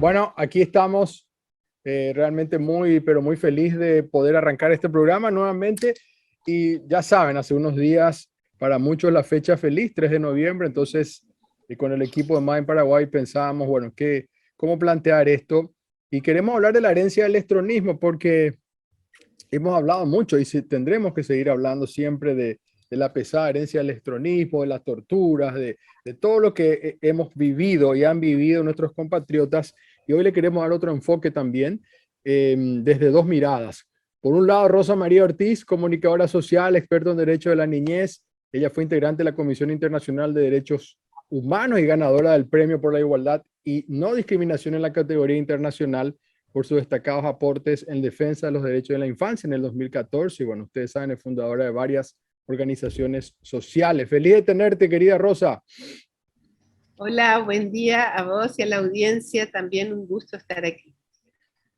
Bueno, aquí estamos realmente muy, pero muy feliz de poder arrancar este programa nuevamente. Y ya saben, hace unos días, para muchos la fecha feliz, 3 de noviembre, entonces con el equipo de Mind Paraguay pensábamos, bueno, ¿cómo plantear esto? Y queremos hablar de la herencia del electronismo porque hemos hablado mucho y tendremos que seguir hablando siempre de la pesada herencia del electronismo, de las torturas, de todo lo que hemos vivido y han vivido nuestros compatriotas. Y hoy le queremos dar otro enfoque también, desde dos miradas. Por un lado, Rosa María Ortiz, comunicadora social, experta en Derecho de la Niñez. Ella fue integrante de la Comisión Internacional de Derechos Humanos y ganadora del Premio por la Igualdad y No Discriminación en la categoría internacional por sus destacados aportes en defensa de los derechos de la infancia en el 2014. Y bueno, ustedes saben, es fundadora de varias organizaciones sociales. Feliz de tenerte, querida Rosa. Hola, buen día a vos y a la audiencia. También un gusto estar aquí.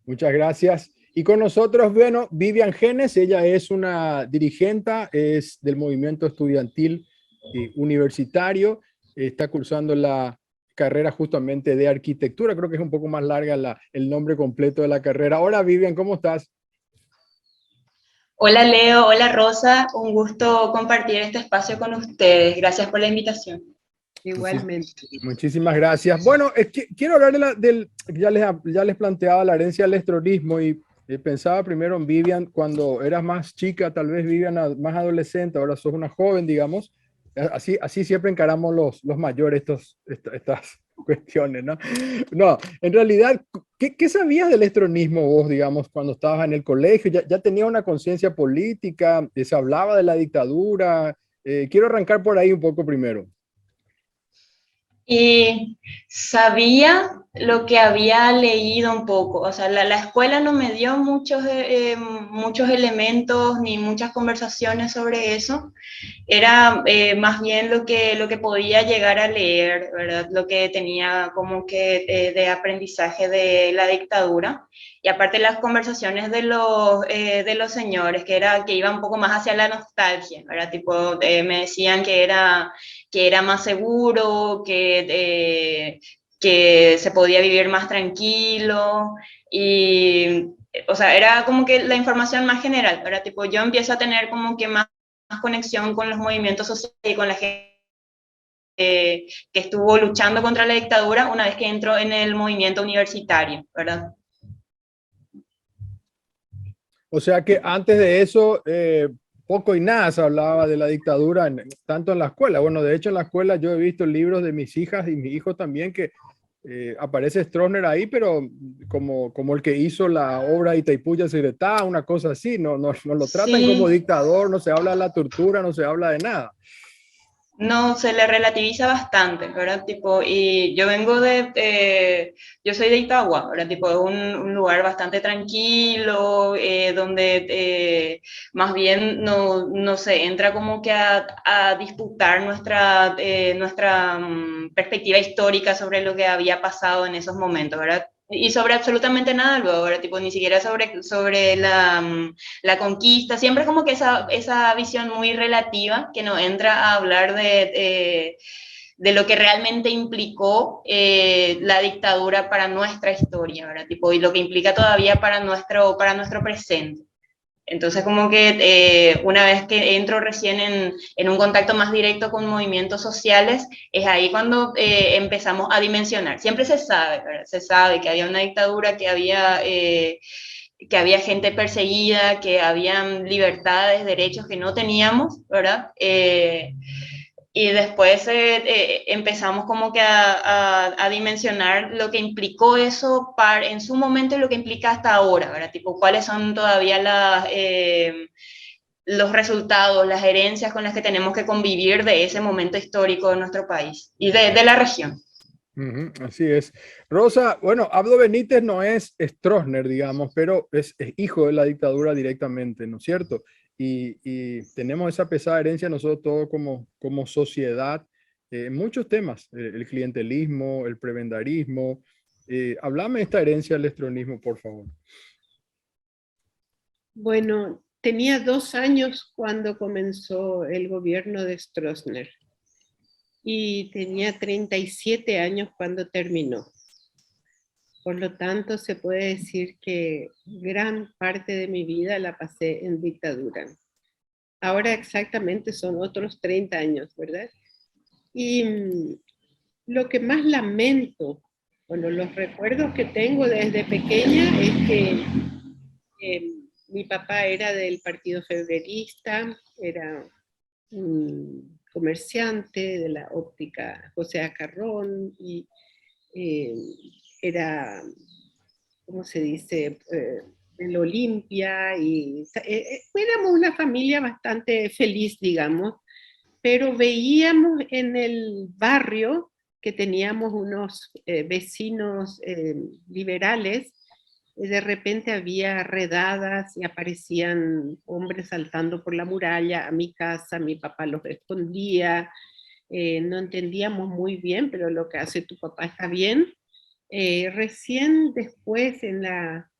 Muchas gracias. Y con nosotros, bueno, Vivian Genes, ella es una dirigente, es del movimiento estudiantil universitario, está cursando la carrera justamente de arquitectura, creo que es un poco más larga el nombre completo de la carrera. Hola Vivian, ¿cómo estás? Hola Leo, hola Rosa, un gusto compartir este espacio con ustedes. Gracias por la invitación. Igualmente. Muchísimas gracias. Bueno, quiero hablar ya les planteaba la herencia del electronismo y pensaba primero en Vivian cuando eras más chica, tal vez Vivian más adolescente, ahora sos una joven, digamos. Así siempre encaramos los mayores estas cuestiones, ¿no? No, en realidad, ¿qué sabías del electronismo vos, digamos, cuando estabas en el colegio? ¿Ya tenías una conciencia política? ¿Se hablaba de la dictadura? Quiero arrancar por ahí un poco primero. Y sabía lo que había leído un poco, o sea, la escuela no me dio muchos elementos ni muchas conversaciones sobre eso, era más bien lo que podía llegar a leer, ¿verdad? Lo que tenía como que de aprendizaje de la dictadura. Y aparte las conversaciones de los señores, que iban un poco más hacia la nostalgia, ¿verdad? Tipo, me decían que era más seguro, que se podía vivir más tranquilo y, o sea, era como que la información más general, ¿verdad? Tipo, yo empiezo a tener como que más conexión con los movimientos sociales y con la gente que estuvo luchando contra la dictadura una vez que entró en el movimiento universitario, ¿verdad? O sea que antes de eso, poco y nada se hablaba de la dictadura, tanto en la escuela. Bueno, de hecho en la escuela yo he visto libros de mis hijas y mis hijos también que aparece Stroessner ahí, pero como el que hizo la obra Itaipú Yacyretá, una cosa así, no lo tratan como Sí, dictador, no se habla de la tortura, no se habla de nada. no, se le relativiza bastante, ¿verdad? Tipo, y yo yo soy de Itagua, ¿verdad? Tipo, es un lugar bastante tranquilo, donde más bien no se entra como que a disputar nuestra perspectiva histórica sobre lo que había pasado en esos momentos, ¿verdad? Y sobre absolutamente nada luego, ¿verdad? Tipo, ni siquiera sobre la conquista, siempre como que esa visión muy relativa que nos entra a hablar de lo que realmente implicó la dictadura para nuestra historia, ¿verdad? Tipo, y lo que implica todavía para nuestro presente. Entonces, como que una vez que entro recién en un contacto más directo con movimientos sociales, es ahí cuando empezamos a dimensionar. Siempre se sabe, ¿verdad? Se sabe que había una dictadura, que había gente perseguida, que habían libertades, derechos que no teníamos, ¿verdad? Y después empezamos como que a dimensionar lo que implicó eso en su momento y lo que implica hasta ahora, ¿verdad? Tipo, cuáles son todavía los resultados, las herencias con las que tenemos que convivir de ese momento histórico de nuestro país y de la región. Así es. Rosa, bueno, Abdo Benítez no es Stroessner, digamos, pero es hijo de la dictadura directamente, ¿no es cierto? Y tenemos esa pesada herencia nosotros todos como sociedad en muchos temas, el clientelismo, el prebendarismo. Háblame de esta herencia del estronismo, por favor. Bueno, tenía 2 años cuando comenzó el gobierno de Stroessner y tenía 37 años cuando terminó. Por lo tanto, se puede decir que gran parte de mi vida la pasé en dictadura. Ahora exactamente son otros 30 años, ¿verdad? Y lo que más lamento, bueno, los recuerdos que tengo desde pequeña es que mi papá era del Partido Febrerista, era un comerciante de la óptica José Acarrón y eh, era, ¿cómo se dice?, del Olimpia, y éramos una familia bastante feliz, digamos, pero veíamos en el barrio que teníamos unos vecinos liberales, de repente había redadas y aparecían hombres saltando por la muralla a mi casa, mi papá los escondía, no entendíamos muy bien, pero lo que hace tu papá está bien. Recién después en la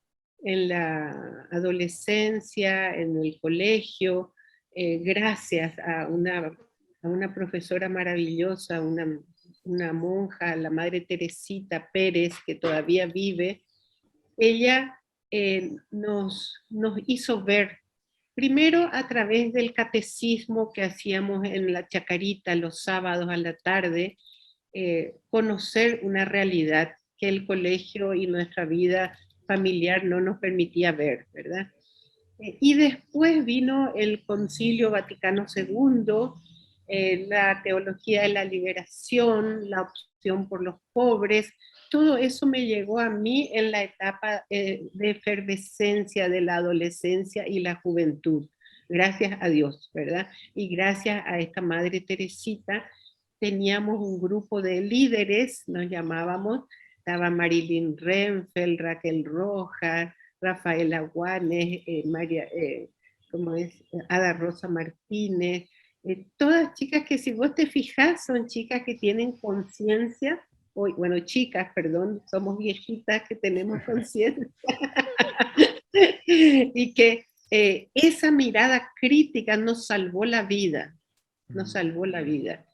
adolescencia, en el colegio, gracias a una profesora maravillosa, una monja, la Madre Teresita Pérez, que todavía vive, ella nos hizo ver, primero a través del catecismo que hacíamos en la Chacarita los sábados a la tarde, conocer una realidad que el colegio y nuestra vida familiar no nos permitía ver, ¿verdad? Y después vino el Concilio Vaticano II, la teología de la liberación, la opción por los pobres, todo eso me llegó a mí en la etapa de efervescencia de la adolescencia y la juventud, gracias a Dios, ¿verdad? Y gracias a esta Madre Teresita, teníamos un grupo de líderes, nos llamábamos, estaba Marilyn Renfeld, Raquel Rojas, Rafael Aguanes, ¿cómo es? Ada Rosa Martínez, todas chicas que si vos te fijas son chicas que tienen conciencia, bueno, chicas, perdón, somos viejitas que tenemos conciencia, y que esa mirada crítica nos salvó la vida, nos salvó la vida.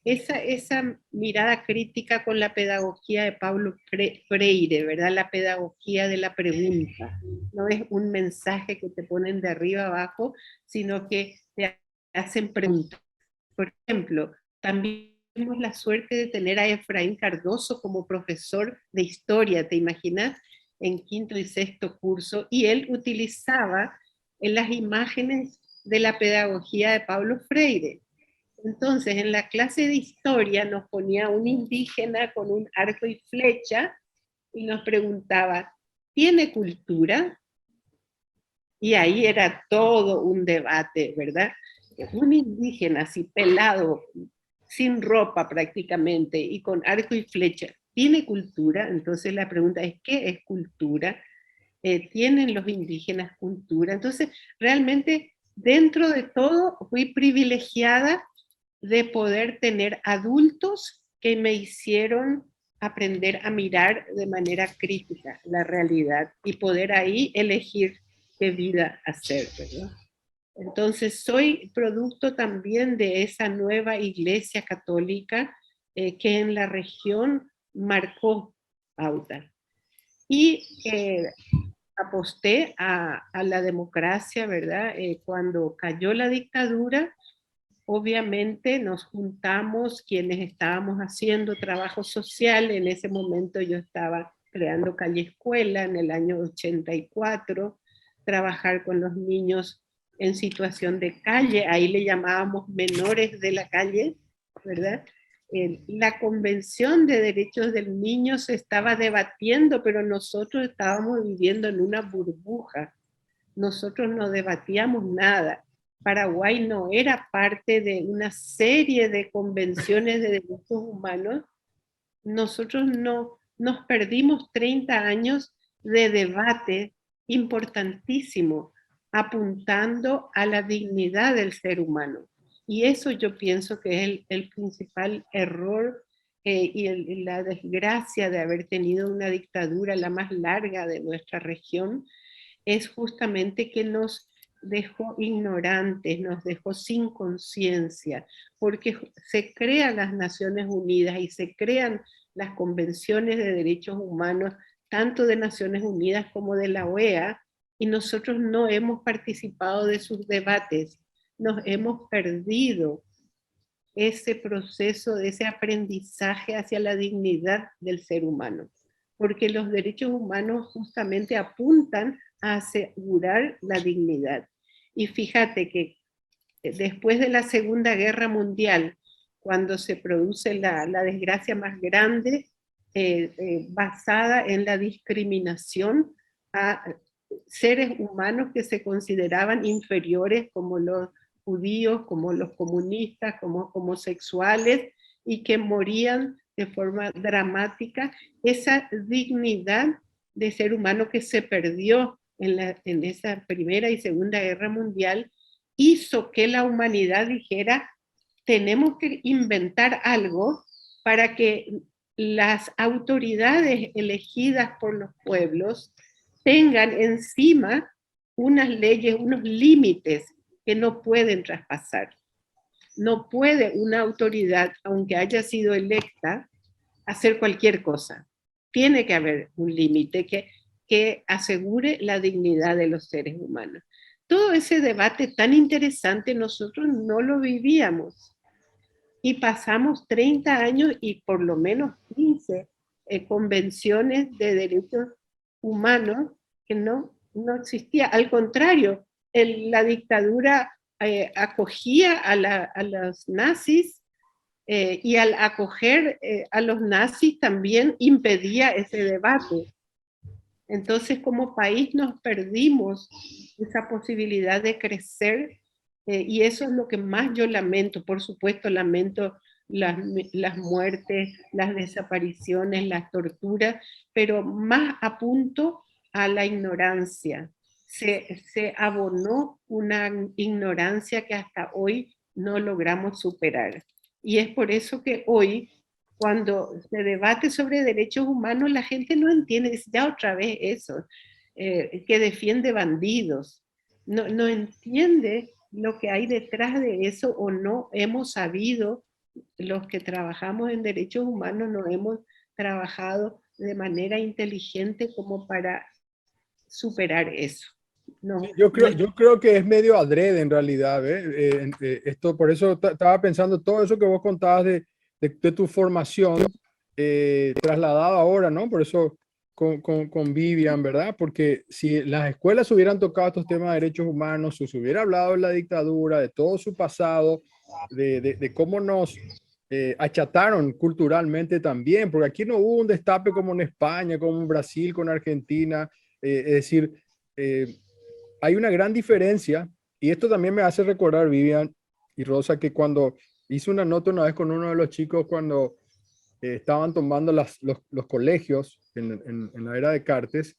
Esa mirada crítica con la pedagogía de Paulo Freire, ¿verdad? La pedagogía de la pregunta. No es un mensaje que te ponen de arriba abajo, sino que te hacen preguntas. Por ejemplo, también tuvimos la suerte de tener a Efraín Cardoso como profesor de historia, ¿te imaginas? En quinto y sexto curso, y él utilizaba en las imágenes de la pedagogía de Paulo Freire. Entonces, en la clase de historia nos ponía un indígena con un arco y flecha y nos preguntaba, ¿tiene cultura? Y ahí era todo un debate, ¿verdad? Un indígena así pelado, sin ropa prácticamente, y con arco y flecha, ¿tiene cultura? Entonces la pregunta es, ¿qué es cultura? ¿Tienen los indígenas cultura? Entonces, realmente, dentro de todo, fui privilegiada de poder tener adultos que me hicieron aprender a mirar de manera crítica la realidad y poder ahí elegir qué vida hacer, ¿verdad? Entonces soy producto también de esa nueva iglesia católica que en la región marcó pauta. Y aposté a la democracia, ¿verdad? Cuando cayó la dictadura, obviamente nos juntamos quienes estábamos haciendo trabajo social. En ese momento yo estaba creando Calle Escuela en el año 84, trabajar con los niños en situación de calle, ahí le llamábamos menores de la calle, ¿verdad? La Convención de Derechos del Niño se estaba debatiendo, pero nosotros estábamos viviendo en una burbuja, nosotros no debatíamos nada. Paraguay no era parte de una serie de convenciones de derechos humanos. Nosotros no, nos perdimos 30 años de debate importantísimo, apuntando a la dignidad del ser humano. Y eso yo pienso que es el principal error y la desgracia de haber tenido una dictadura la más larga de nuestra región, es justamente que nos dejó ignorantes, nos dejó sin conciencia, porque se crean las Naciones Unidas y se crean las convenciones de derechos humanos, tanto de Naciones Unidas como de la OEA, y nosotros no hemos participado de sus debates, nos hemos perdido ese proceso, de ese aprendizaje hacia la dignidad del ser humano, porque los derechos humanos justamente apuntan a asegurar la dignidad. Y fíjate que después de la Segunda Guerra Mundial, cuando se produce la desgracia más grande, basada en la discriminación a seres humanos que se consideraban inferiores, como los judíos, como los comunistas, como homosexuales, y que morían de forma dramática, esa dignidad de ser humano que se perdió en esa Primera y Segunda Guerra Mundial, hizo que la humanidad dijera, tenemos que inventar algo para que las autoridades elegidas por los pueblos tengan encima unas leyes, unos límites que no pueden traspasar. No puede una autoridad, aunque haya sido electa, hacer cualquier cosa. Tiene que haber un límite que asegure la dignidad de los seres humanos. Todo ese debate tan interesante nosotros no lo vivíamos. Y pasamos 30 años y por lo menos 15 convenciones de derechos humanos que no existía. Al contrario, la dictadura acogía a los nazis, y al acoger a los nazis también impedía ese debate. Entonces, como país nos perdimos esa posibilidad de crecer, y eso es lo que más yo lamento. Por supuesto, lamento las muertes, las desapariciones, las torturas, pero más apunto a la ignorancia. Se abonó una ignorancia que hasta hoy no logramos superar. Y es por eso que hoy, cuando se debate sobre derechos humanos, la gente no entiende, dice, ya otra vez eso, que defiende bandidos. No entiende lo que hay detrás de eso, o no hemos sabido, los que trabajamos en derechos humanos, no hemos trabajado de manera inteligente como para superar eso. No, Sí, yo creo que es medio adrede en realidad, esto, por eso estaba pensando todo eso que vos contabas de tu formación, trasladado ahora, ¿no? Por eso con Vivian, ¿verdad? Porque si las escuelas hubieran tocado estos temas de derechos humanos, si se hubiera hablado de la dictadura, de todo su pasado, de cómo nos achataron culturalmente también, porque aquí no hubo un destape como en España, como en Brasil, con Argentina, es decir, hay una gran diferencia, y esto también me hace recordar, Vivian y Rosa, que cuando hice una nota una vez con uno de los chicos, cuando estaban tomando los colegios en la era de Cartes,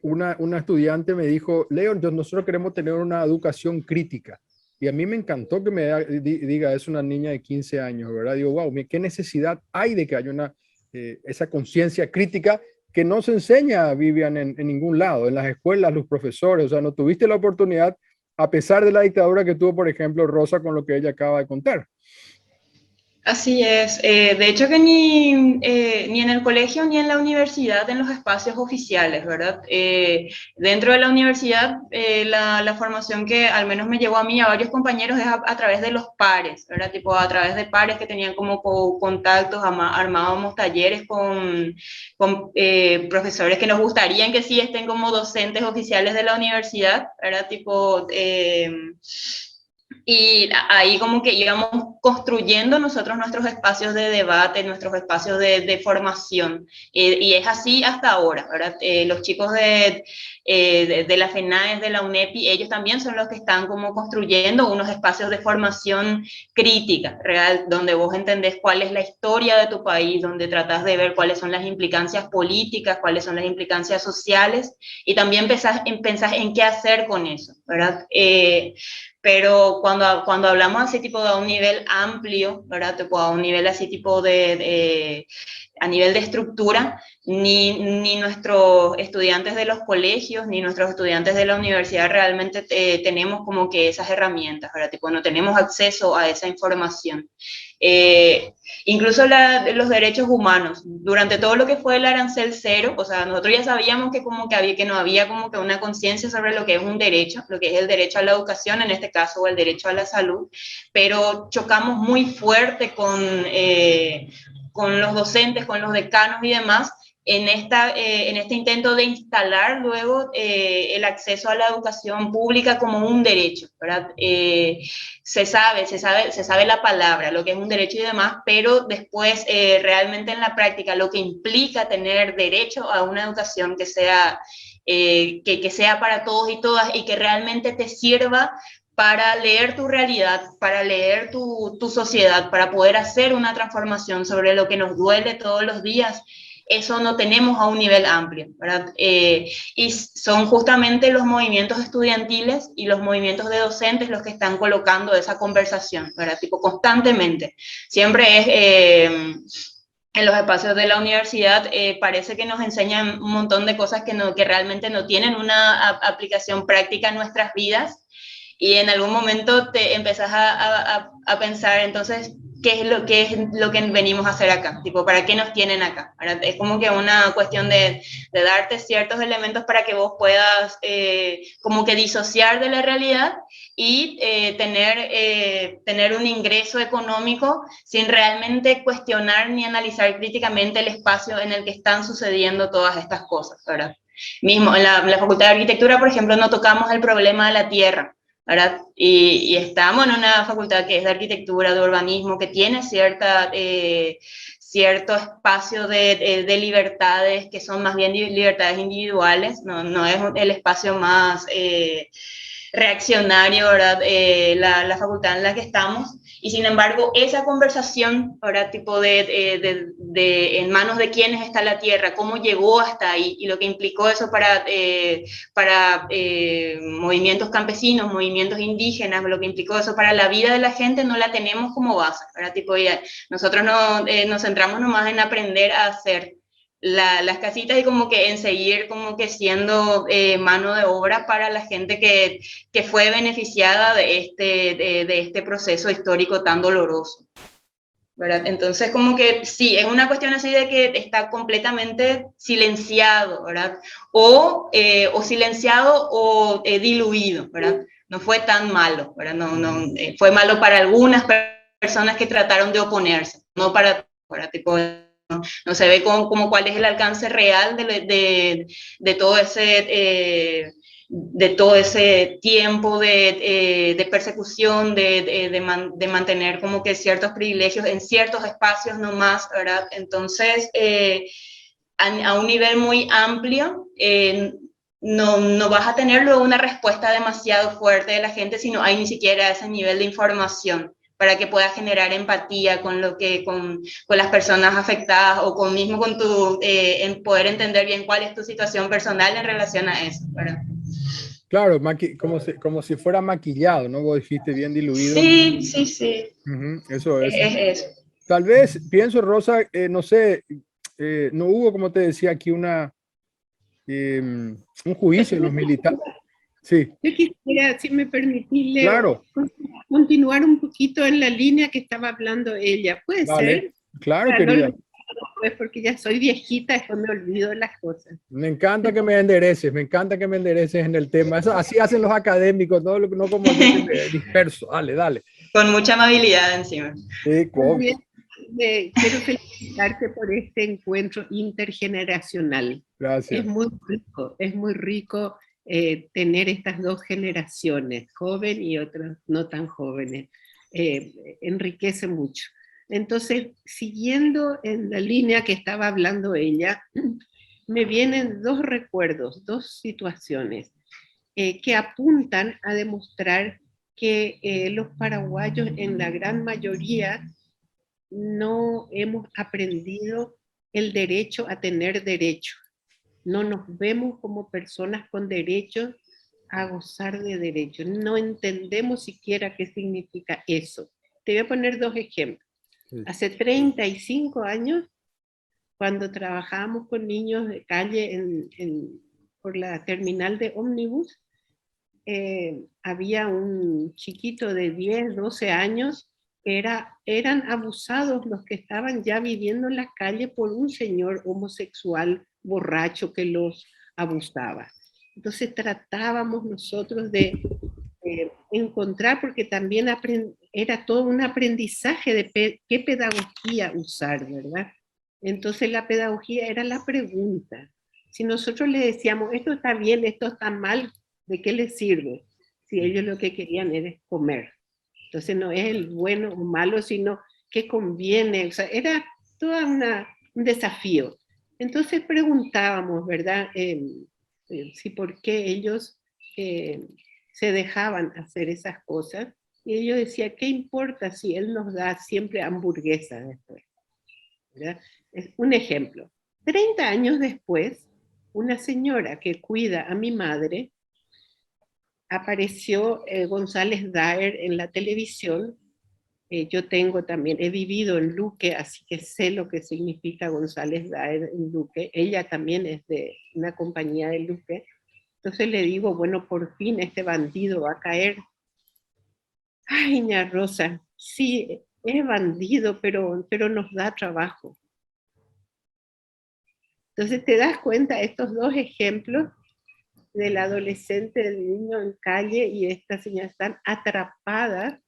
una estudiante me dijo, Leo, nosotros queremos tener una educación crítica. Y a mí me encantó que me diga, es una niña de 15 años, ¿verdad? Digo, wow, qué necesidad hay de que haya esa conciencia crítica que no se enseña, Vivian, en ningún lado, en las escuelas, los profesores. O sea, no tuviste la oportunidad, a pesar de la dictadura que tuvo, por ejemplo, Rosa, con lo que ella acaba de contar. Así es. De hecho que ni en el colegio ni en la universidad, en los espacios oficiales, ¿verdad? Dentro de la universidad, la formación que al menos me llegó a mí, a varios compañeros, es a través de los pares, ¿verdad? Tipo a través de pares que tenían como contactos, armábamos talleres con profesores que nos gustarían que sí estén como docentes oficiales de la universidad, ¿verdad? Tipo... y ahí como que íbamos construyendo nosotros nuestros espacios de debate, nuestros espacios de formación. Y es así hasta ahora, ¿verdad? Los chicos de la FENAES, de la UNEPI, ellos también son los que están como construyendo unos espacios de formación crítica, real, donde vos entendés cuál es la historia de tu país, donde tratás de ver cuáles son las implicancias políticas, cuáles son las implicancias sociales, y también pensás en qué hacer con eso, ¿verdad? Pero cuando hablamos así tipo de un nivel amplio, ¿verdad? Tipo a un nivel así tipo a nivel de estructura, ni nuestros estudiantes de los colegios, ni nuestros estudiantes de la universidad realmente tenemos como que esas herramientas, ¿verdad? Tipo, no tenemos acceso a esa información. Incluso los derechos humanos, durante todo lo que fue el arancel cero, o sea, nosotros ya sabíamos que como que no había como que una conciencia sobre lo que es un derecho, lo que es el derecho a la educación, en este caso, o el derecho a la salud, pero chocamos muy fuerte con los docentes, con los decanos y demás, en este intento de instalar luego el acceso a la educación pública como un derecho, ¿verdad? Se sabe la palabra, lo que es un derecho y demás, pero después realmente en la práctica lo que implica tener derecho a una educación que sea para todos y todas y que realmente te sirva para leer tu realidad, para leer tu sociedad, para poder hacer una transformación sobre lo que nos duele todos los días. Eso no tenemos a un nivel amplio, ¿verdad? Y son justamente los movimientos estudiantiles y los movimientos de docentes los que están colocando esa conversación, ¿verdad? Tipo, constantemente. Siempre en los espacios de la universidad parece que nos enseñan un montón de cosas que realmente no tienen una aplicación práctica en nuestras vidas, y en algún momento te empezás a pensar, entonces, ¿qué es lo que venimos a hacer acá? Tipo, ¿para qué nos tienen acá? ¿Verdad? Es como que una cuestión de darte ciertos elementos para que vos puedas como que disociar de la realidad y tener un ingreso económico sin realmente cuestionar ni analizar críticamente el espacio en el que están sucediendo todas estas cosas, ¿verdad? Mismo, en la Facultad de Arquitectura, por ejemplo, no tocamos el problema de la tierra, ¿verdad? Y estamos en una facultad que es de arquitectura, de urbanismo, que tiene cierto espacio de libertades, que son más bien libertades individuales, no es el espacio más reaccionario, ¿verdad? La facultad en la que estamos, y sin embargo esa conversación, ¿verdad? Tipo en manos de quiénes está la tierra, cómo llegó hasta ahí y lo que implicó eso para movimientos campesinos, movimientos indígenas, lo que implicó eso para la vida de la gente, no la tenemos como base, ¿verdad? Tipo, nosotros nos centramos nomás en aprender a hacer las casitas y como que en seguir como que siendo mano de obra para la gente que fue beneficiada de este proceso histórico tan doloroso, ¿verdad? Entonces como que sí, es una cuestión así de que está completamente silenciado, ¿verdad? O silenciado o diluido, ¿verdad? No fue tan malo, ¿verdad? Fue malo para algunas personas que trataron de oponerse, no para tipo, no se ve como cuál es el alcance real de todo ese tiempo de persecución, de mantener como que ciertos privilegios en ciertos espacios nomás, ¿verdad? Entonces, a un nivel muy amplio, no vas a tener luego una respuesta demasiado fuerte de la gente si no hay ni siquiera ese nivel de información para que puedas generar empatía con las personas afectadas o mismo con en poder entender bien cuál es tu situación personal en relación a eso, ¿verdad? Claro, como si fuera maquillado, ¿no? Vos dijiste bien diluido. Sí, sí, sí. Eso es. Es eso. Tal vez, pienso, Rosa, no sé, no hubo, como te decía, aquí un juicio en los militares. Sí, Yo quisiera, si me permitís, claro, continuar un poquito en la línea que estaba hablando ella. ¿Puede vale, ser? claro, Para no querida. olvidarlo, pues, porque ya soy viejita, después me olvido las cosas. Me encanta que me endereces en el tema. Eso, así hacen los académicos, no como yo que me disperso. Dale, dale. Con mucha amabilidad encima. Sí, También quiero felicitarte por este encuentro intergeneracional. gracias. Es muy rico tener estas dos generaciones, joven y otras no tan jóvenes. Enriquece mucho. Entonces, siguiendo en la línea que estaba hablando ella, me vienen dos recuerdos, dos situaciones que apuntan a demostrar que los paraguayos en la gran mayoría no hemos aprendido el derecho a tener derecho. No nos vemos como personas con derechos a gozar de derechos. No entendemos siquiera qué significa eso. Te voy a poner dos ejemplos. Sí. Hace 35 años cuando trabajábamos con niños de calle por la terminal de ómnibus, había un chiquito de 10, 12 años, eran abusados los que estaban ya viviendo en la calle por un señor homosexual borracho que los abusaba. Entonces tratábamos nosotros de encontrar, porque también era todo un aprendizaje de qué pedagogía usar, ¿verdad? Entonces la pedagogía era la pregunta. Si nosotros le decíamos, esto está bien, esto está mal, ¿de qué les sirve? Si ellos lo que querían era comer. Entonces no es el bueno o malo, sino qué conviene. O sea, era todo un desafío. Entonces preguntábamos, ¿verdad? Si por qué ellos se dejaban hacer esas cosas. Y ellos decían, ¿qué importa si él nos da siempre hamburguesas después? ¿Verdad? Es un ejemplo. 30 años después, una señora que cuida a mi madre, apareció González Daer en la televisión. Yo tengo también, he vivido en Luque, así que sé lo que significa González Daer en Luque. Ella también es de una compañía de Luque. Entonces le digo, bueno, por fin este bandido va a caer. Ay, ña Rosa, sí, es bandido, pero nos da trabajo. Entonces te das cuenta, estos dos ejemplos del adolescente, del niño en calle y esta señora están atrapadas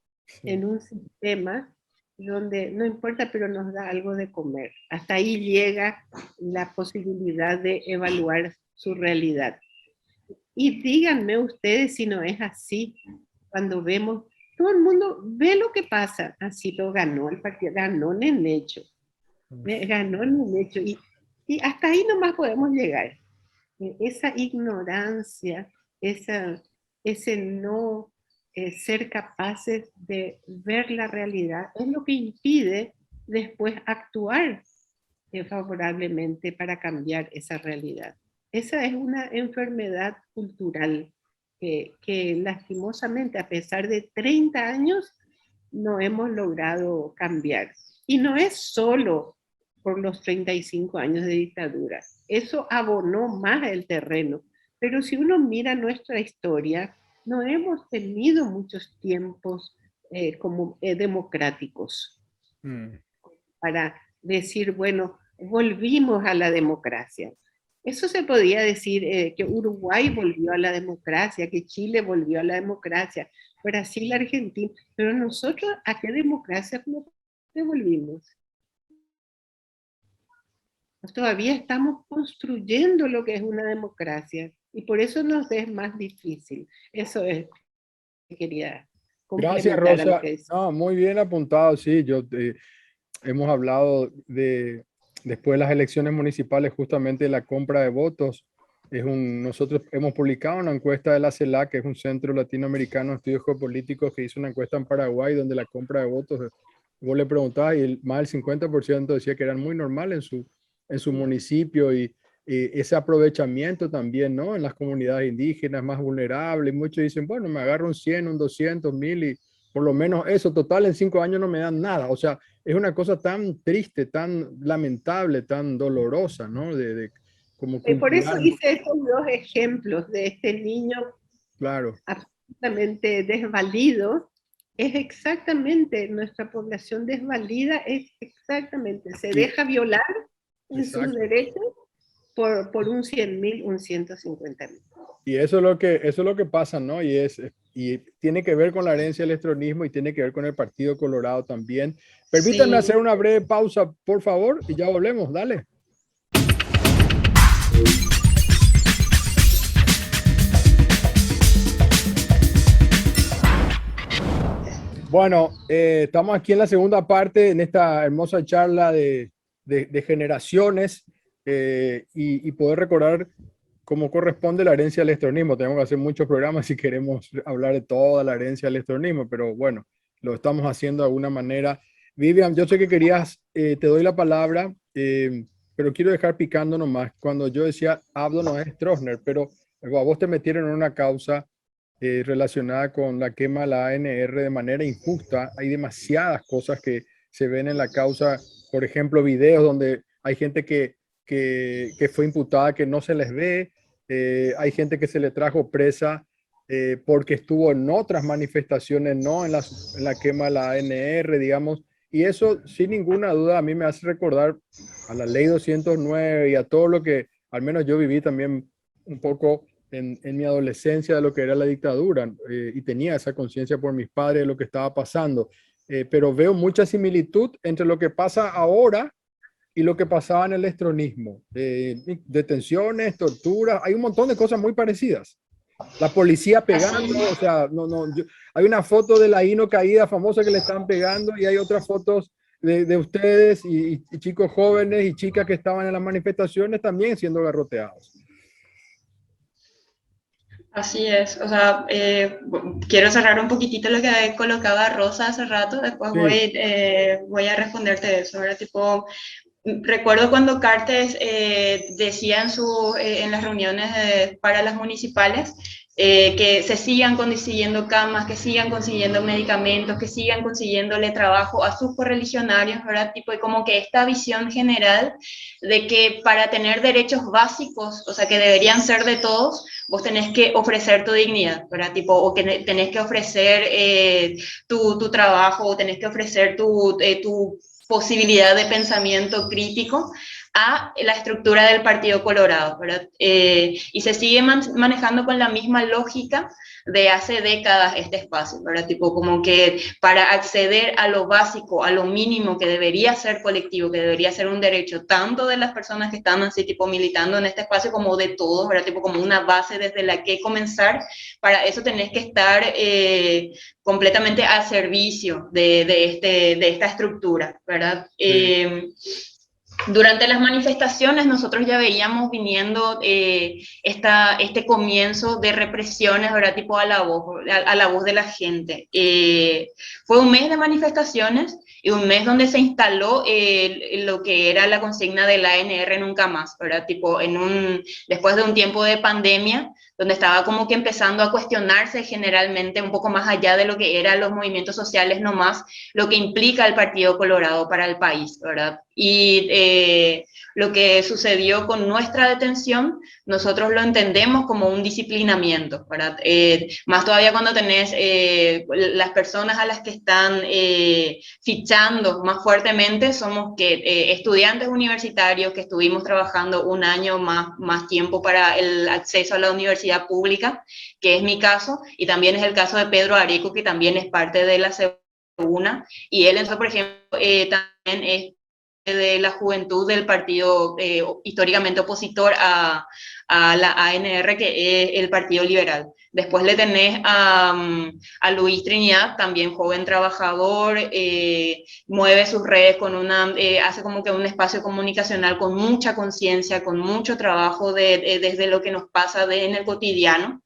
en un sistema donde no importa, pero nos da algo de comer. Hasta ahí llega la posibilidad de evaluar su realidad. Y díganme ustedes si no es así, cuando vemos, todo el mundo ve lo que pasa, así lo ganó el partido, ganó Nenecho, ganó Nenecho, y hasta ahí nomás podemos llegar. Esa ignorancia, ese no ser capaces de ver la realidad, es lo que impide después actuar favorablemente para cambiar esa realidad. Esa es una enfermedad cultural que lastimosamente, a pesar de 30 años, no hemos logrado cambiar. Y no es solo por los 35 años de dictadura. Eso abonó más el terreno. Pero si uno mira nuestra historia, no hemos tenido muchos tiempos democráticos para decir, bueno, volvimos a la democracia. Eso se podía decir que Uruguay volvió a la democracia, que Chile volvió a la democracia, Brasil, Argentina, pero nosotros, ¿a qué democracia volvimos? Pues todavía estamos construyendo lo que es una democracia y por eso nos es más difícil. Eso es lo que quería Gracias, complementar a lo Rosa. que decía. No, muy bien apuntado, sí. Hemos hablado después de las elecciones municipales, justamente de la compra de votos. Nosotros hemos publicado una encuesta de la CELAC, que es un centro latinoamericano de estudios geopolíticos, que hizo una encuesta en Paraguay donde la compra de votos, vos le preguntabas y más del 50% decía que eran muy normal en su municipio y ese aprovechamiento también, ¿no? En las comunidades indígenas más vulnerables. Muchos dicen, bueno, me agarro un 100, un 200, 1000 y por lo menos eso, total, en 5 años no me dan nada. O sea, es una cosa tan triste, tan lamentable, tan dolorosa, ¿no? Como Por eso cultural. hice estos dos ejemplos de este niño Claro, absolutamente desvalido. Es exactamente, nuestra población desvalida es exactamente, se y, deja violar en sus exacto. derechos por un 100.000, un 150.000. Y eso es lo que pasa, ¿no? Y tiene que ver con la herencia del estronismo y tiene que ver con el Partido Colorado también. Permítanme Sí. hacer una breve pausa, por favor, y ya volvemos. Dale. Bueno, estamos aquí en la segunda parte, en esta hermosa charla de generaciones y poder recordar cómo corresponde la herencia del estronismo. Tenemos que hacer muchos programas si queremos hablar de toda la herencia del estronismo, pero bueno, lo estamos haciendo de alguna manera. Vivian, yo sé que querías, te doy la palabra, pero quiero dejar picando nomás. Cuando yo decía Abdo no es Stroessner, pero a vos te metieron en una causa relacionada con la quema de la ANR de manera injusta. Hay demasiadas cosas que se ven en la causa, por ejemplo, videos donde hay gente que fue imputada que no se les ve, hay gente que se le trajo presa porque estuvo en otras manifestaciones, no en la quema de la ANR, digamos, y eso sin ninguna duda a mí me hace recordar a la ley 209 y a todo lo que al menos yo viví también un poco en mi adolescencia de lo que era la dictadura y tenía esa conciencia por mis padres de lo que estaba pasando. Pero veo mucha similitud entre lo que pasa ahora y lo que pasaba en el estronismo. Detenciones, torturas, hay un montón de cosas muy parecidas. La policía pegando, o sea, hay una foto de la Hino caída famosa que le están pegando y hay otras fotos de ustedes y chicos jóvenes y chicas que estaban en las manifestaciones también siendo garroteados. Así es, o sea, quiero cerrar un poquitito lo que colocaba Rosa hace rato, después Sí. voy a responderte eso, ¿verdad? Tipo, recuerdo cuando Cartes decía en las reuniones para las municipales que se sigan consiguiendo camas, que sigan consiguiendo medicamentos, que sigan consiguiéndole trabajo a sus correligionarios, ¿verdad? Tipo, y como que esta visión general de que para tener derechos básicos, o sea, que deberían ser de todos, vos tenés que ofrecer tu dignidad, ¿verdad? Tipo, o que tenés que ofrecer tu trabajo, o tenés que ofrecer tu posibilidad de pensamiento crítico a la estructura del Partido Colorado, ¿verdad? Y se sigue manejando con la misma lógica de hace décadas este espacio, ¿verdad? Tipo, como que para acceder a lo básico, a lo mínimo que debería ser colectivo, que debería ser un derecho tanto de las personas que están así, tipo, militando en este espacio, como de todos, ¿verdad? Tipo, como una base desde la que comenzar, para eso tenés que estar completamente al servicio de esta estructura, ¿verdad? Sí. Durante las manifestaciones nosotros ya veíamos viniendo este comienzo de represiones, ¿verdad? Tipo a la voz de la gente. Fue un mes de manifestaciones y un mes donde se instaló lo que era la consigna de la ANR nunca más, ¿verdad? Tipo después de un tiempo de pandemia, donde estaba como que empezando a cuestionarse generalmente un poco más allá de lo que eran los movimientos sociales nomás, lo que implica el Partido Colorado para el país, ¿verdad? Y lo que sucedió con nuestra detención, nosotros lo entendemos como un disciplinamiento, ¿verdad? Más todavía cuando tenés las personas a las que están fichando más fuertemente, somos estudiantes universitarios que estuvimos trabajando un año más tiempo para el acceso a la universidad pública, que es mi caso, y también es el caso de Pedro Areco, que también es parte de la segunda, y él, entonces, por ejemplo, también es de la juventud del partido históricamente opositor a la ANR, que es el Partido Liberal. Después le tenés a Luis Trinidad, también joven trabajador, mueve sus redes hace como que un espacio comunicacional con mucha conciencia, con mucho trabajo desde lo que nos pasa en el cotidiano.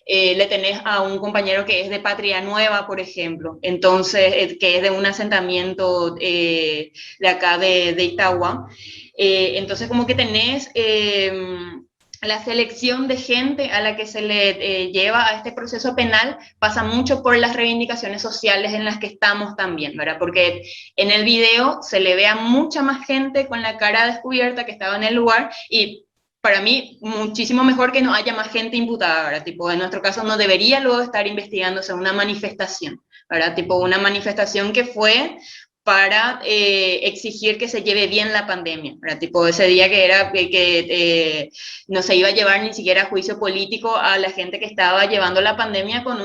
Le tenés a un compañero que es de Patria Nueva, por ejemplo, entonces, que es de un asentamiento de acá de Itagua. Entonces, como que tenés la selección de gente a la que se le lleva a este proceso penal pasa mucho por las reivindicaciones sociales en las que estamos también, ¿verdad? Porque en el video se le ve a mucha más gente con la cara descubierta que estaba en el lugar y para mí, muchísimo mejor que no haya más gente imputada, ¿verdad? Tipo, en nuestro caso no debería luego estar investigándose una manifestación, ¿verdad? Tipo, una manifestación que fue para exigir que se lleve bien la pandemia, ¿verdad? Tipo, ese día que era que no se iba a llevar ni siquiera a juicio político a la gente que estaba llevando la pandemia con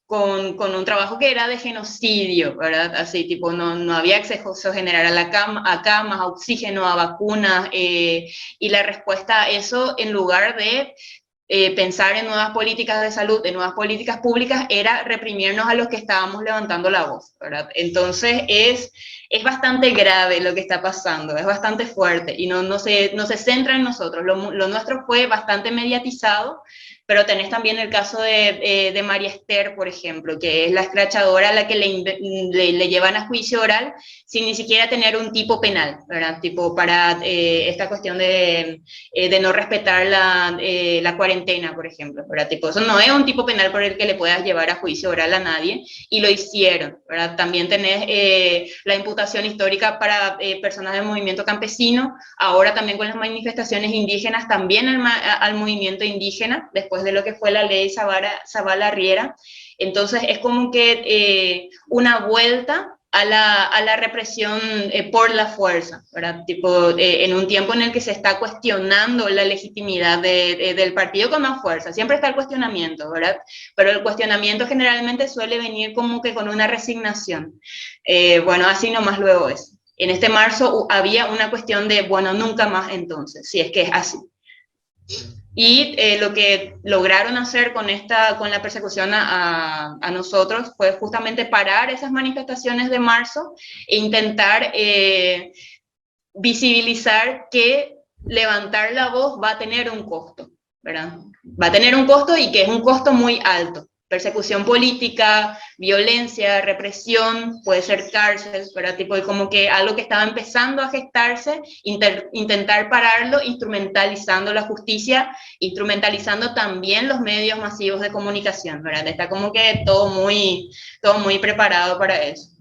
con un trabajo que era de genocidio, ¿verdad? Así, tipo, no había acceso general a camas, a oxígeno, a vacunas, y la respuesta a eso, en lugar de pensar en nuevas políticas de salud, en nuevas políticas públicas, era reprimirnos a los que estábamos levantando la voz, ¿verdad? Entonces, es bastante grave lo que está pasando, es bastante fuerte, y no se centra en nosotros. Lo nuestro fue bastante mediatizado, pero tenés también el caso de María Esther, por ejemplo, que es la escrachadora a la que le llevan a juicio oral sin ni siquiera tener un tipo penal, ¿verdad? Tipo para esta cuestión de no respetar la cuarentena, por ejemplo, ¿verdad? Tipo, eso no es un tipo penal por el que le puedas llevar a juicio oral a nadie, y lo hicieron, ¿verdad? También tenés la imputación histórica para personas del movimiento campesino, ahora también con las manifestaciones indígenas, también al movimiento indígena, después de lo que fue la ley Zavala Riera. Entonces es como que una vuelta a la represión por la fuerza, ¿verdad? Tipo, en un tiempo en el que se está cuestionando la legitimidad del partido con más fuerza. Siempre está el cuestionamiento, ¿verdad? Pero el cuestionamiento generalmente suele venir como que con una resignación. Bueno, así nomás luego es. En este marzo había una cuestión de, bueno, nunca más entonces, si es que es así. Y lo que lograron hacer con la persecución a nosotros fue justamente parar esas manifestaciones de marzo e intentar visibilizar que levantar la voz va a tener un costo, ¿verdad? Va a tener un costo, y que es un costo muy alto. Persecución política, violencia, represión, puede ser cárcel, ¿verdad? Tipo, como que algo que estaba empezando a gestarse, intentar pararlo instrumentalizando la justicia, instrumentalizando también los medios masivos de comunicación, ¿verdad? Está como que todo muy preparado para eso.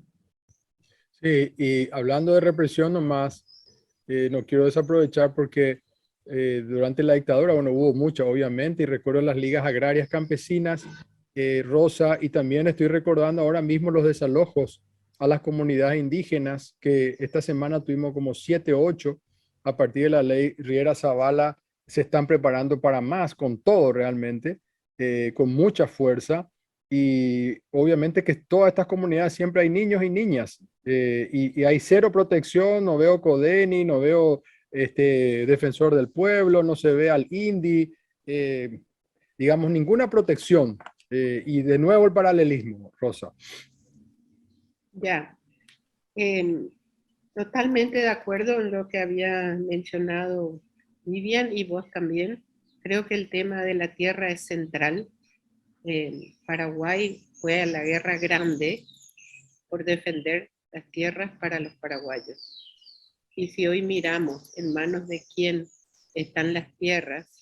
Sí, y hablando de represión nomás, no quiero desaprovechar porque durante la dictadura, bueno, hubo mucha, obviamente, y recuerdo las ligas agrarias campesinas, Rosa, y también estoy recordando ahora mismo los desalojos a las comunidades indígenas, que esta semana tuvimos como 7, 8, a partir de la ley Riera Zavala, se están preparando para más, con todo realmente, con mucha fuerza. Y obviamente que todas estas comunidades siempre hay niños y niñas, y hay cero protección. No veo CODENI, no veo Defensor del Pueblo, no se ve al INDI, digamos, ninguna protección. Y de nuevo el paralelismo, Rosa. Ya, totalmente de acuerdo en lo que había mencionado Vivian y vos también. Creo que el tema de la tierra es central. Paraguay fue a la guerra grande por defender las tierras para los paraguayos. Y si hoy miramos en manos de quién están las tierras,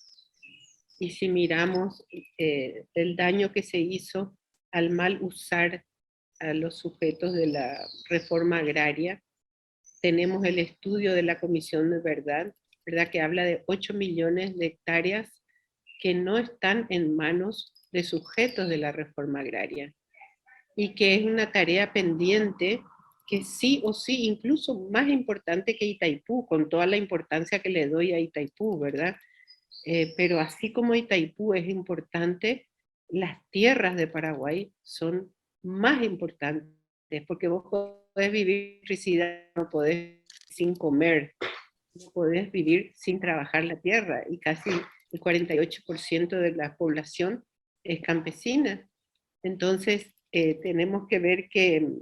y si miramos el daño que se hizo al mal usar a los sujetos de la reforma agraria, tenemos el estudio de la Comisión de Verdad, que habla de 8 millones de hectáreas que no están en manos de sujetos de la reforma agraria, y que es una tarea pendiente que sí o sí, incluso más importante que Itaipú, con toda la importancia que le doy a Itaipú, ¿verdad? Pero así como Itaipú es importante, las tierras de Paraguay son más importantes, porque vos podés vivir electricidad, no podés sin comer, no podés vivir sin trabajar la tierra, y casi el 48% de la población es campesina. Entonces, tenemos que ver que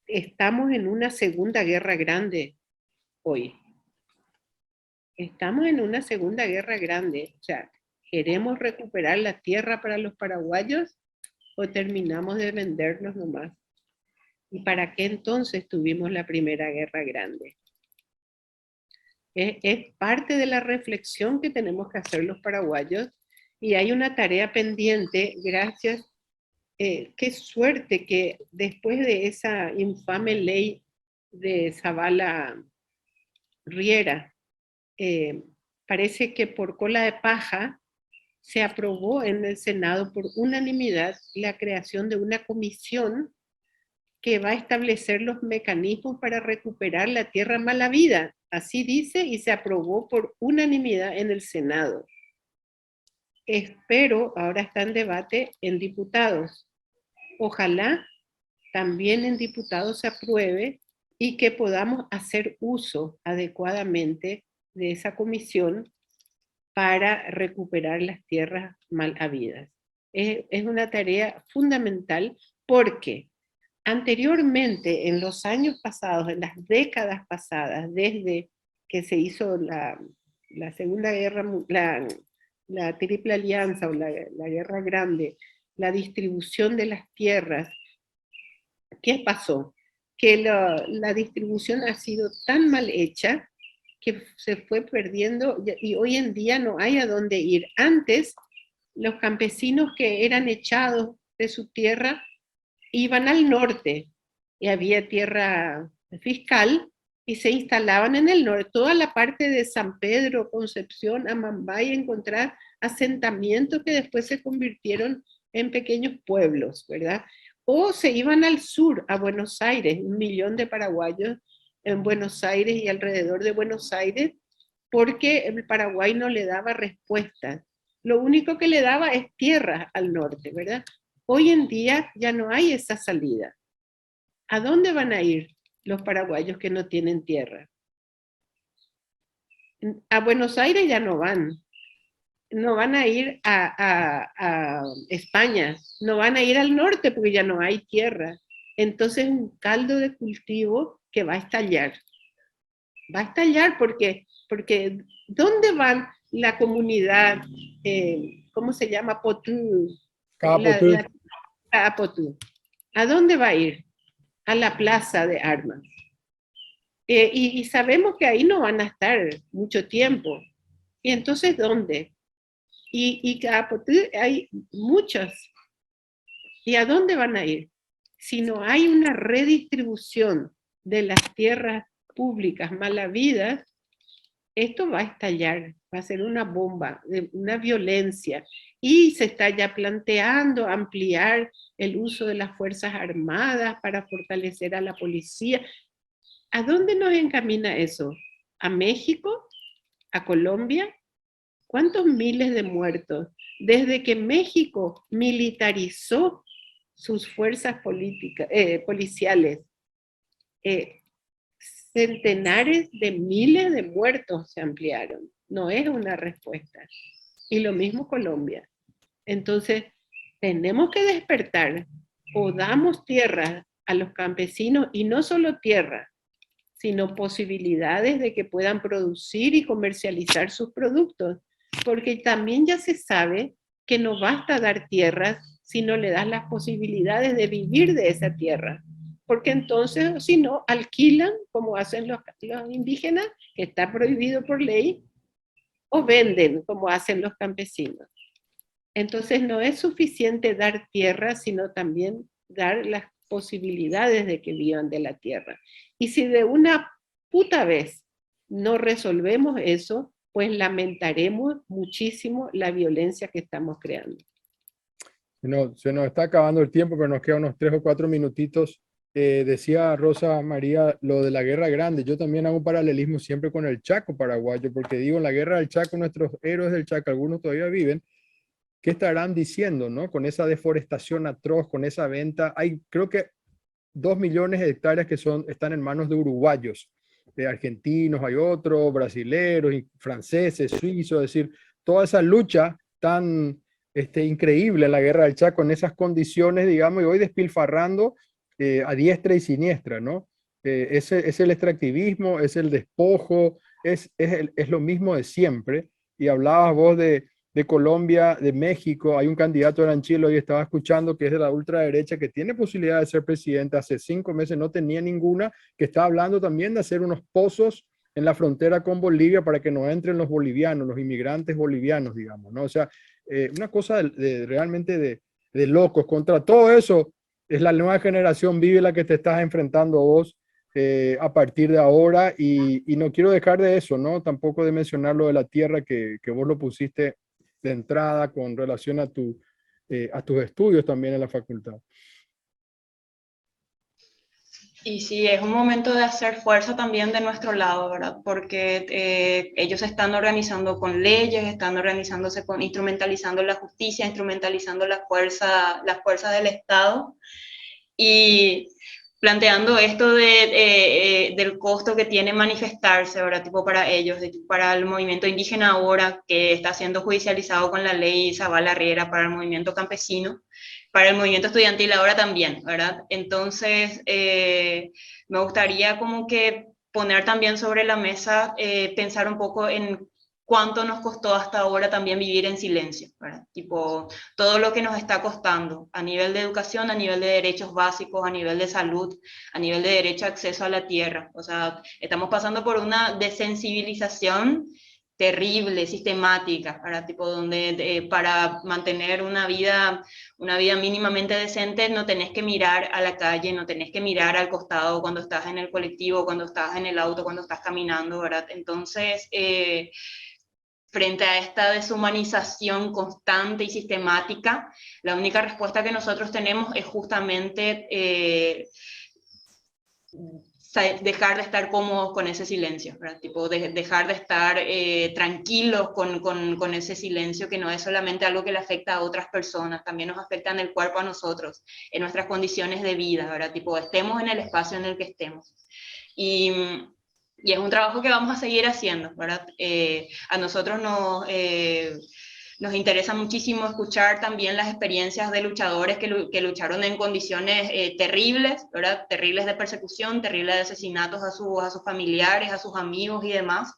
estamos en una segunda guerra grande hoy. Estamos en una segunda guerra grande. O sea, ¿queremos recuperar la tierra para los paraguayos o terminamos de vendernos nomás? ¿Y para qué entonces tuvimos la primera guerra grande? Es parte de la reflexión que tenemos que hacer los paraguayos, y hay una tarea pendiente. Gracias. Qué suerte que después de esa infame ley de Zavala Riera, parece que por cola de paja se aprobó en el Senado por unanimidad la creación de una comisión que va a establecer los mecanismos para recuperar la tierra mal habida. Así dice, y se aprobó por unanimidad en el Senado. Espero, ahora está en debate en diputados. Ojalá también en diputados se apruebe y que podamos hacer uso adecuadamente de esa comisión para recuperar las tierras mal habidas. Es una tarea fundamental, porque anteriormente, en los años pasados, en las décadas pasadas, desde que se hizo la Segunda Guerra, la Triple Alianza o la Guerra Grande, la distribución de las tierras, ¿qué pasó? Que la distribución ha sido tan mal hecha que se fue perdiendo y hoy en día no hay a dónde ir. Antes, los campesinos que eran echados de su tierra iban al norte y había tierra fiscal y se instalaban en el norte. Toda la parte de San Pedro, Concepción, Amambay, encontrar asentamientos que después se convirtieron en pequeños pueblos, ¿verdad? O se iban al sur, a Buenos Aires, 1 millón de paraguayos en Buenos Aires y alrededor de Buenos Aires, porque el Paraguay no le daba respuesta. Lo único que le daba es tierra al norte, ¿verdad? Hoy en día ya no hay esa salida. ¿A dónde van a ir los paraguayos que no tienen tierra? A Buenos Aires ya no van. No van a ir a España. No van a ir al norte porque ya no hay tierra. Entonces un caldo de cultivo que va a estallar. Va a estallar porque ¿dónde van la comunidad, cómo se llama? Potú. Capotú. A Potú. ¿A dónde va a ir? A la plaza de armas. Y sabemos que ahí no van a estar mucho tiempo. Y entonces, ¿dónde? Y Capotú hay muchos. ¿Y a dónde van a ir? Si no hay una redistribución de las tierras públicas mal habidas, esto va a estallar, va a ser una bomba, una violencia. Y se está ya planteando ampliar el uso de las Fuerzas Armadas para fortalecer a la policía. ¿A dónde nos encamina eso? ¿A México? ¿A Colombia? ¿Cuántos miles de muertos? Desde que México militarizó sus fuerzas policiales, centenares de miles de muertos se ampliaron. No es una respuesta. Y lo mismo Colombia. Entonces, tenemos que despertar o damos tierra a los campesinos, y no solo tierra, sino posibilidades de que puedan producir y comercializar sus productos, porque también ya se sabe que no basta dar tierras si no le das las posibilidades de vivir de esa tierra, porque entonces, si no, alquilan, como hacen los indígenas, que está prohibido por ley, o venden, como hacen los campesinos. Entonces no es suficiente dar tierra, sino también dar las posibilidades de que vivan de la tierra. Y si de una puta vez no resolvemos eso, pues lamentaremos muchísimo la violencia que estamos creando. No, se nos está acabando el tiempo, pero nos quedan unos 3 o 4 minutitos. Decía Rosa María lo de la Guerra Grande. Yo también hago un paralelismo siempre con el Chaco paraguayo, porque digo, en la Guerra del Chaco, nuestros héroes del Chaco, algunos todavía viven. ¿Qué estarán diciendo, no? Con esa deforestación atroz, con esa venta. Hay, creo que 2 millones de hectáreas que están en manos de uruguayos, de argentinos, hay otros, brasileros, y franceses, suizos, es decir, toda esa lucha tan increíble en la Guerra del Chaco, en esas condiciones, digamos, y hoy despilfarrando a diestra y siniestra, ¿no? Es el extractivismo, es el despojo, es lo mismo de siempre. Y hablabas vos de Colombia, de México, hay un candidato en Chile, hoy estaba escuchando, que es de la ultraderecha, que tiene posibilidad de ser presidente, hace 5 meses no tenía ninguna, que está hablando también de hacer unos pozos en la frontera con Bolivia para que no entren los bolivianos, los inmigrantes bolivianos, digamos, ¿no? O sea, una cosa realmente de locos. Contra todo eso es la nueva generación vive la que te estás enfrentando vos a partir de ahora, y no quiero dejar de eso, ¿no? Tampoco de mencionar lo de la tierra que vos lo pusiste de entrada con relación a tus estudios también en la facultad. Y sí, es un momento de hacer fuerza también de nuestro lado, ¿verdad? Porque ellos están organizando con leyes, están organizándose con, instrumentalizando la justicia, instrumentalizando la fuerza del Estado y planteando esto del costo que tiene manifestarse, ¿verdad? Tipo para ellos, para el movimiento indígena ahora que está siendo judicializado con la ley Zavala Riera, para el movimiento campesino, para el movimiento estudiantil ahora también, ¿verdad? Entonces, me gustaría como que poner también sobre la mesa, pensar un poco en cuánto nos costó hasta ahora también vivir en silencio, ¿verdad? Tipo, todo lo que nos está costando a nivel de educación, a nivel de derechos básicos, a nivel de salud, a nivel de derecho a acceso a la tierra. O sea, estamos pasando por una desensibilización terrible, sistemática, ¿verdad? Tipo, donde para mantener una vida mínimamente decente no tenés que mirar a la calle, no tenés que mirar al costado cuando estás en el colectivo, cuando estás en el auto, cuando estás caminando, ¿verdad? Entonces, frente a esta deshumanización constante y sistemática, la única respuesta que nosotros tenemos es justamente dejar de estar cómodos con ese silencio, ¿verdad? Tipo, dejar de estar tranquilos con ese silencio, que no es solamente algo que le afecta a otras personas, también nos afecta en el cuerpo a nosotros, en nuestras condiciones de vida, ¿verdad? Tipo, estemos en el espacio en el que estemos. Y es un trabajo que vamos a seguir haciendo, ¿verdad? A nosotros nos interesa muchísimo escuchar también las experiencias de luchadores que lucharon en condiciones terribles, ¿verdad? Terribles de persecución, terribles de asesinatos a sus familiares, a sus amigos y demás.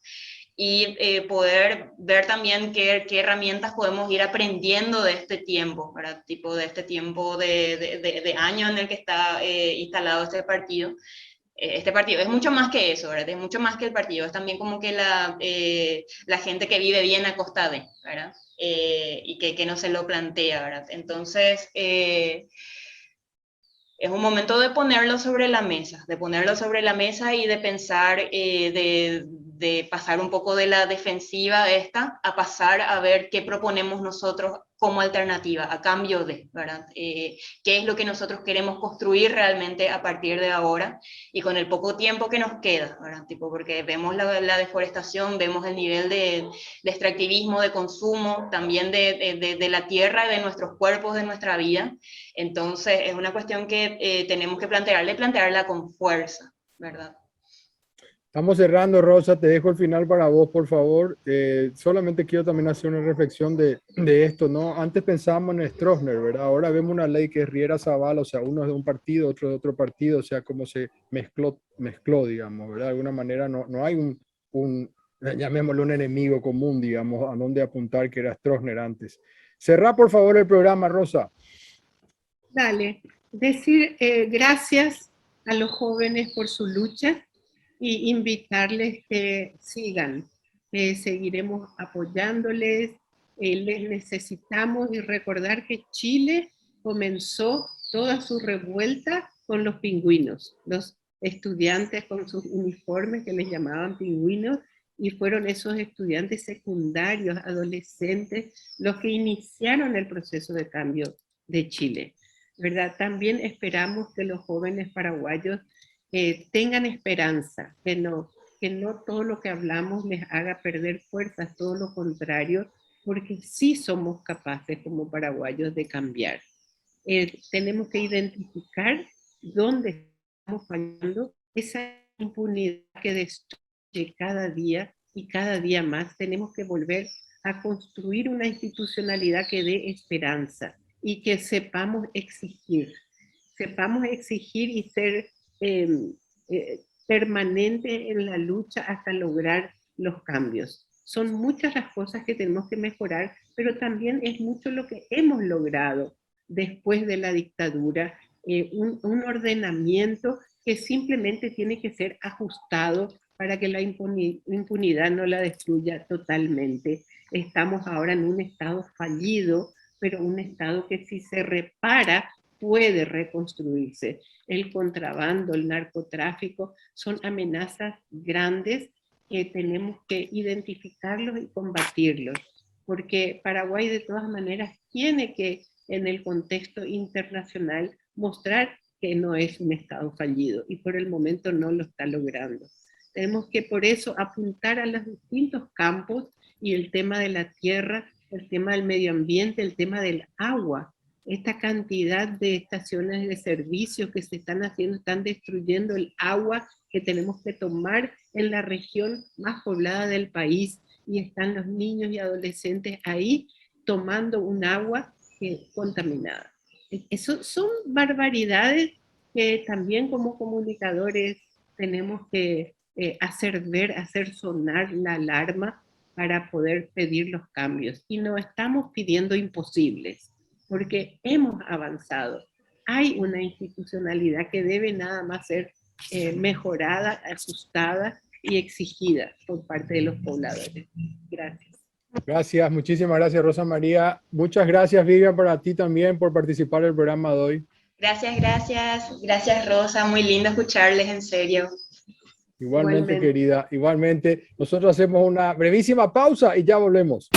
Y poder ver también qué herramientas podemos ir aprendiendo de este tiempo, ¿verdad? Tipo de este tiempo de año en el que está instalado este partido. Este partido es mucho más que eso, ¿verdad? Es mucho más que el partido, es también como que la gente que vive bien a costa de, ¿verdad? Y que no se lo plantea, ¿verdad? Entonces, es un momento de ponerlo sobre la mesa, y de pensar, de pasar un poco de la defensiva esta a pasar a ver qué proponemos nosotros como alternativa, a cambio de, ¿verdad? Qué es lo que nosotros queremos construir realmente a partir de ahora y con el poco tiempo que nos queda, ¿verdad? Tipo, porque vemos la deforestación, vemos el nivel de extractivismo, de consumo, también de la tierra, de nuestros cuerpos, de nuestra vida. Entonces, es una cuestión que tenemos que plantearla con fuerza, ¿verdad? Estamos cerrando, Rosa, te dejo el final para vos, por favor. Solamente quiero también hacer una reflexión de esto, ¿no? Antes pensábamos en Stroessner, ¿verdad? Ahora vemos una ley que es Riera Zavala, o sea, uno es de un partido, otro de otro partido, o sea, como se mezcló, digamos, ¿verdad? De alguna manera no hay llamémoslo un enemigo común, digamos, a dónde apuntar, que era Stroessner antes. Cerrá, por favor, el programa, Rosa. Dale, decir gracias a los jóvenes por su lucha y invitarles que sigan. Seguiremos apoyándoles, les necesitamos, y recordar que Chile comenzó toda su revuelta con los pingüinos, los estudiantes con sus uniformes que les llamaban pingüinos, y fueron esos estudiantes secundarios, adolescentes, los que iniciaron el proceso de cambio de Chile, ¿verdad? También esperamos que los jóvenes paraguayos tengan esperanza, que no todo lo que hablamos les haga perder fuerzas, todo lo contrario, porque sí somos capaces como paraguayos de cambiar. Tenemos que identificar dónde estamos fallando, esa impunidad que destruye cada día y cada día más. Tenemos que volver a construir una institucionalidad que dé esperanza y que sepamos exigir y ser permanente en la lucha hasta lograr los cambios. Son muchas las cosas que tenemos que mejorar, pero también es mucho lo que hemos logrado después de la dictadura, un ordenamiento que simplemente tiene que ser ajustado para que la impunidad no la destruya totalmente. Estamos ahora en un estado fallido, pero un estado que si se repara puede reconstruirse. El contrabando, el narcotráfico son amenazas grandes que tenemos que identificarlos y combatirlos, porque Paraguay de todas maneras tiene que, en el contexto internacional, mostrar que no es un estado fallido, y por el momento no lo está logrando. Tenemos que por eso apuntar a los distintos campos, y el tema de la tierra, el tema del medio ambiente, el tema del agua. Esta cantidad de estaciones de servicios que se están haciendo están destruyendo el agua que tenemos que tomar en la región más poblada del país, y están los niños y adolescentes ahí tomando un agua contaminada. Eso son barbaridades que también como comunicadores tenemos que hacer ver, hacer sonar la alarma, para poder pedir los cambios. Y no estamos pidiendo imposibles, porque hemos avanzado. Hay una institucionalidad que debe nada más ser mejorada, ajustada y exigida por parte de los pobladores. Gracias. Gracias, muchísimas gracias, Rosa María. Muchas gracias, Vivian, para ti también por participar del programa de hoy. Gracias, gracias. Gracias, Rosa. Muy lindo escucharles, en serio. Igualmente, querida, igualmente. Nosotros hacemos una brevísima pausa y ya volvemos.